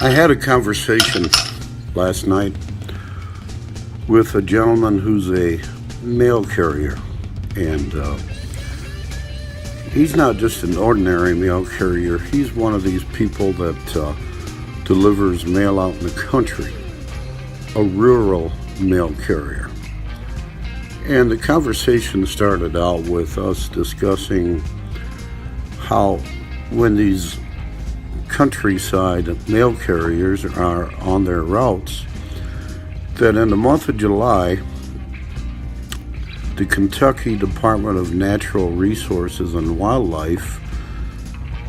I had a conversation last night with a gentleman who's a mail carrier, and he's not just an ordinary mail carrier. He's one of these people that delivers mail out in the country, a rural mail carrier. And the conversation started out with us discussing how when these countryside mail carriers are on their routes, that in the month of July, the Kentucky Department of Natural Resources and Wildlife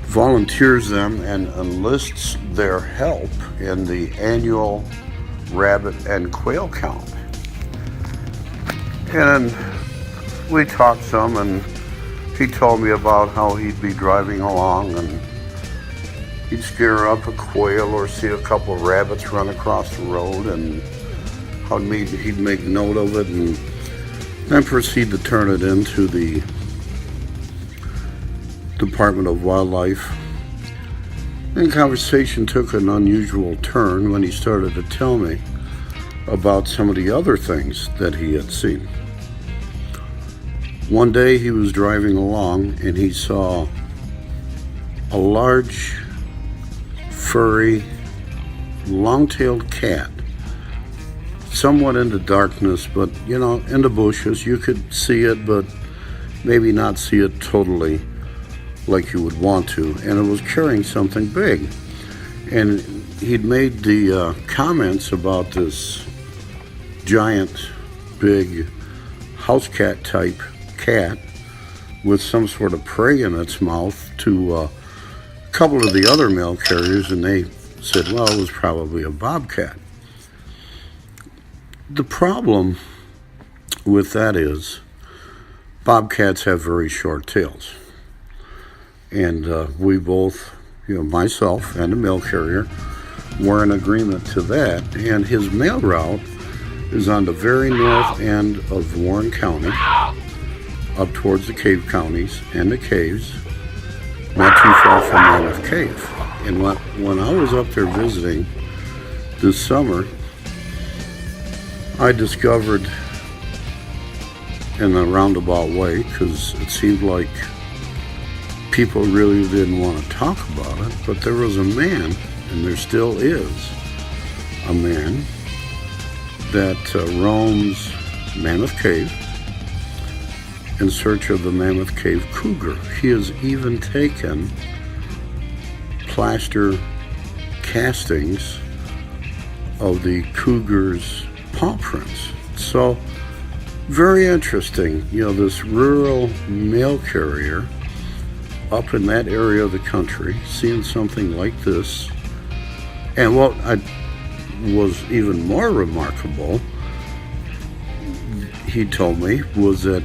volunteers them and enlists their help in the annual rabbit and quail count. And we talked some, and he told me about how he'd be driving along and he'd scare up a quail or see a couple of rabbits run across the road, and how he'd make note of it and then proceed to turn it into the Department of Wildlife. And conversation took an unusual turn when he started to tell me about some of the other things that he had seen. One day he was driving along and he saw a large, furry, long-tailed cat, somewhat in the darkness, but in the bushes. You could see it, but maybe not see it totally like you would want to. And it was carrying something big. And he'd made the comments about this giant, big house cat type cat with some sort of prey in its mouth to a couple of the other mail carriers, and they said, well, it was probably a bobcat. The problem with that is bobcats have very short tails. And we both, myself and the mail carrier, were in agreement to that. And his mail route is on the very north end of Warren County, up towards the cave counties and the caves, not too far from Mammoth Cave. And when I was up there visiting this summer, I discovered in a roundabout way, because it seemed like people really didn't want to talk about it, but there was a man, and there still is a man, that roams Mammoth Cave in search of the Mammoth Cave cougar. He has even taken plaster castings of the cougar's paw prints. So, very interesting. This rural mail carrier up in that area of the country, seeing something like this. And what was even more remarkable, he told me, was that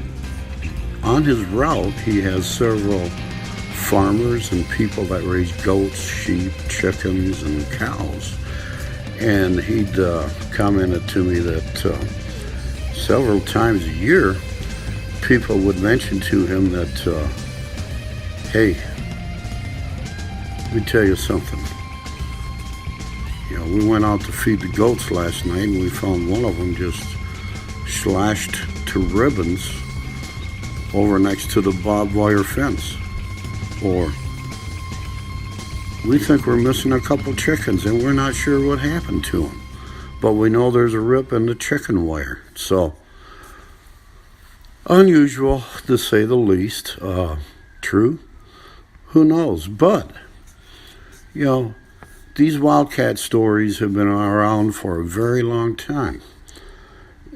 on his route he has several farmers and people that raise goats, sheep, chickens, and cows. And he'd commented to me that several times a year people would mention to him that, hey, let me tell you something. We went out to feed the goats last night, and we found one of them just slashed to ribbons over next to the barbed wire fence. Or, we think we're missing a couple chickens, and we're not sure what happened to them. But we know there's a rip in the chicken wire. So, unusual to say the least. True? Who knows? But, these Wildcat stories have been around for a very long time.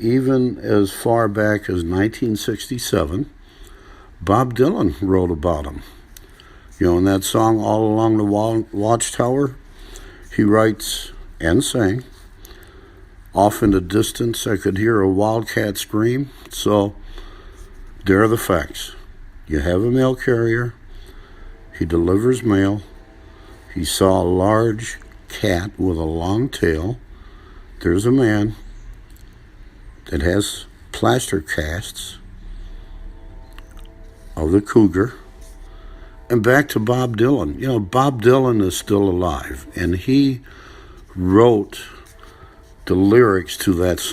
Even as far back as 1967, Bob Dylan wrote about them. In that song, All Along the Watchtower, he writes and sang, off in the distance I could hear a wildcat scream. So, there are the facts. You have a mail carrier, he delivers mail, he saw a large cat with a long tail. There's a man that has plaster casts of the cougar. And back to Bob Dylan. Bob Dylan is still alive, and he wrote the lyrics to that song.